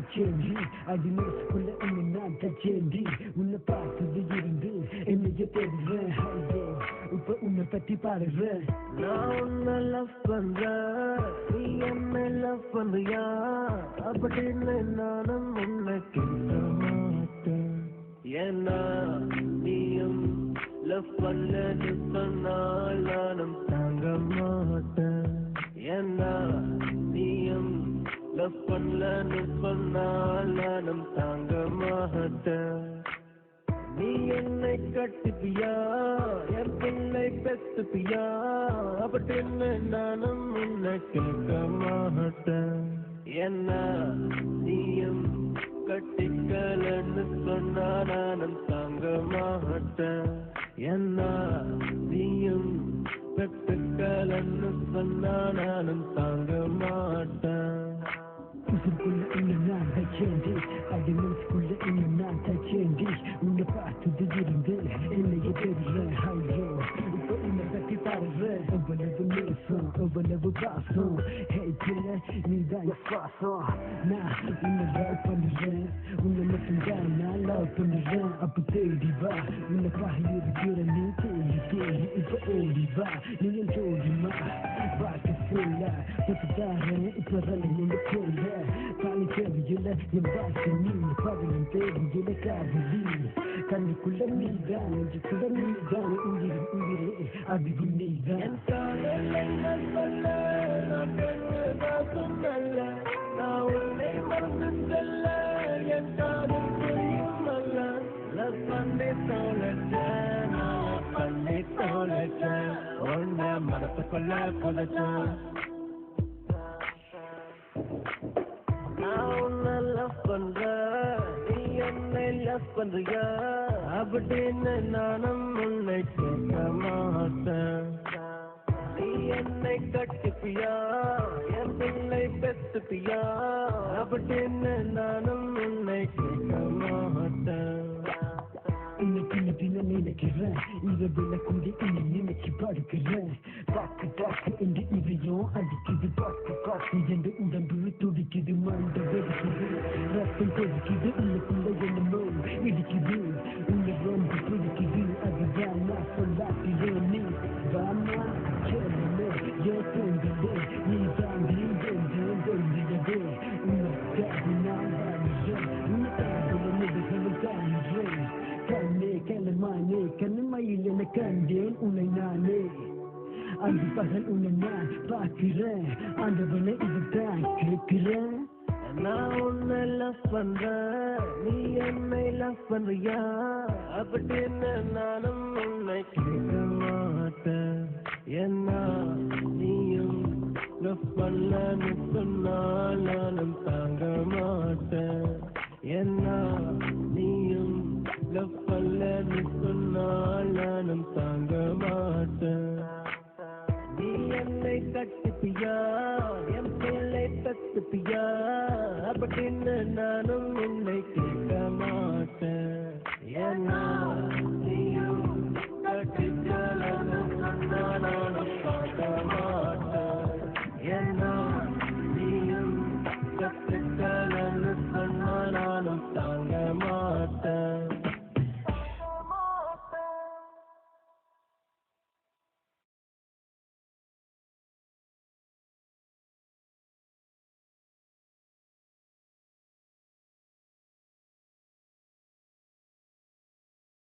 தச்சேண்டி அடி மனசுக்குள்ள உன்னை நான் தச்சேண்டி உன்னை பார்த்தது இருந்து என்னைய தேடுறேன் இப்ப உன்னை பத்தி பாடுறேன் நான் உன்னை லவ் பண்றேன் நீ என்ன லவ் பண்றியா அப்படின்னு நானும் உன்னை கேட்க மாட்டேன் ஏன்னா நீயும் லவ் பண்ணது சொன்னால் நானும் தாங்க மாட்டேன் ஏன்னா நீயும் லவ் பண்ணலன்னு சொன்னால் நானும் தாங்க மாட்டேன் நீ என்னை கட்டுப்பியா என் பிள்ளை பெத்துப்பியா அப்படின்னு நானும் உன்னை கேட்க மாட்டேன் ஏன்னா நீயும் கட்டிக்கலன்னு சொன்னா நானும் தாங்க மாட்டேன் ஏன்னா நீயும் பெத்துக்கலன்னு சொன்னா நானும் தாங்க மாட்டேன் உசுருக்குள்ள உன்னை நான் தச்சேண்டி அடி மனசுக்குள்ள உன்னை நான் தச்சேண்டி உன்னை பார்த்தது இருந்து என்னைய தேடுறேன் ஐயோ இப்ப உன்னை பத்தி பாடுறேன் எவ்வளவு நேசம் எவ்வளவு பாசம் ஹே பிள்ளை நீதான் என் சுவாசம் நான் உன்னை லவ் பண்ணுறேன் உன்னை மட்டும்தான் நான் லவ் பண்ணுறேன் அப்ப தேடி வா உன்னைக்காக இருக்கிற நீ தேடி தேடி இப்ப ஓடி வா நீ என் ஜோடிமா வாழ்க்கை ஃபுல்லா பத்துதாரன் இப்ப ரலை எங்க சொல்ல காலி தேவையில்லை என் வாழ்க்கை நீ பதவியும் தேவையில்லை காதலி கண்ணுக்குள்ள நீதான் நெஞ்சுக்குள்ள நீதான் உயிரின் உயிரே அதிகம் நீதான் என் காதல் என்ன சொல்ல நான் பெண்ணுதான் சொன்னல்ல நான் உன்னை மறந்து செல்ல என் காதல் புரியும் அல்ல லவ் பண்ணி தோழச்சேன் நான் பண்ணி தோழச்சேன் உன்னை மனசுக்குள்ள புதைச்சேன் நான் உன்னை லவ் பண்றேன் நீ என்னை லவ் பண்றியா அப்படின்னு நானும் உன்னை கேட்க மாட்டேன் நீ என்னை கட்டுப்பியா என் பிள்ளை பெத்துப்பியா அப்படின்னு நானும் உன்னை கேட்க மாட்டேன் இன்னைக்கு நான் நினைக்கிறேன் இரவுல கூடி உன்னை நினைச்சு படுக்கிறேன் பாக்கு பாக்கு என்று இதையும் அடிக்குது பாக்கு பாக்கு என்று உடம்பு துடிக்குது மண்ட வெடிக்குது ரத்தம் கொதிக்குது உள்ளுக்குள்ள என்னமோ இடிக்குது உன்னை ரொம்ப பிடிக்குது அதுதான் நான் சொல்லாக்கிறேன் நீ வாமா கேளுமே ஏன் தோன்றுதே நீ தாண்டி வென்றிடவே உனக்காக நான் வாழ்கிறேன் உனக்காக நிலைகளை காண்கிறேன் கண்ணே கண்ணமானே கண்ணமையில் என கண்டேன் உன்னை நானே அன்று பகல் உன்னை நான் பார்க்கிறேன் ஆண்டவனை இதுதான் கேட்கிறேன் நான் உன்னை லவ் பண்றேன் நீ என்னை லவ் பண்றியா அப்படின்னு நானும் உன்னை கேட்க மாட்டேன் ஏன்னா நீயும் லவ் பண்ணலன்னு சொன்னால் நானும் தாங்க மாட்டேன் ஏன்னா நீயும் லவ் பண்ணலன்னு சொன்னால் நானும் தாங்க மாட்டேன் நீ என்னை கட்டுப்பியா என் பிள்ளை பெத்துப்பியா அப்படின்னு நானும் உன்னை கேட்க மாட்டேன் ஏன்னா நீயும் கட்டிக்கலன்னு சொன்னா நானும் தாங்க மாட்டேன் ஏன்னா நீயும் கட்டிக்கலன்னு சொன்னா நானும் தாங்க மாட்டேன்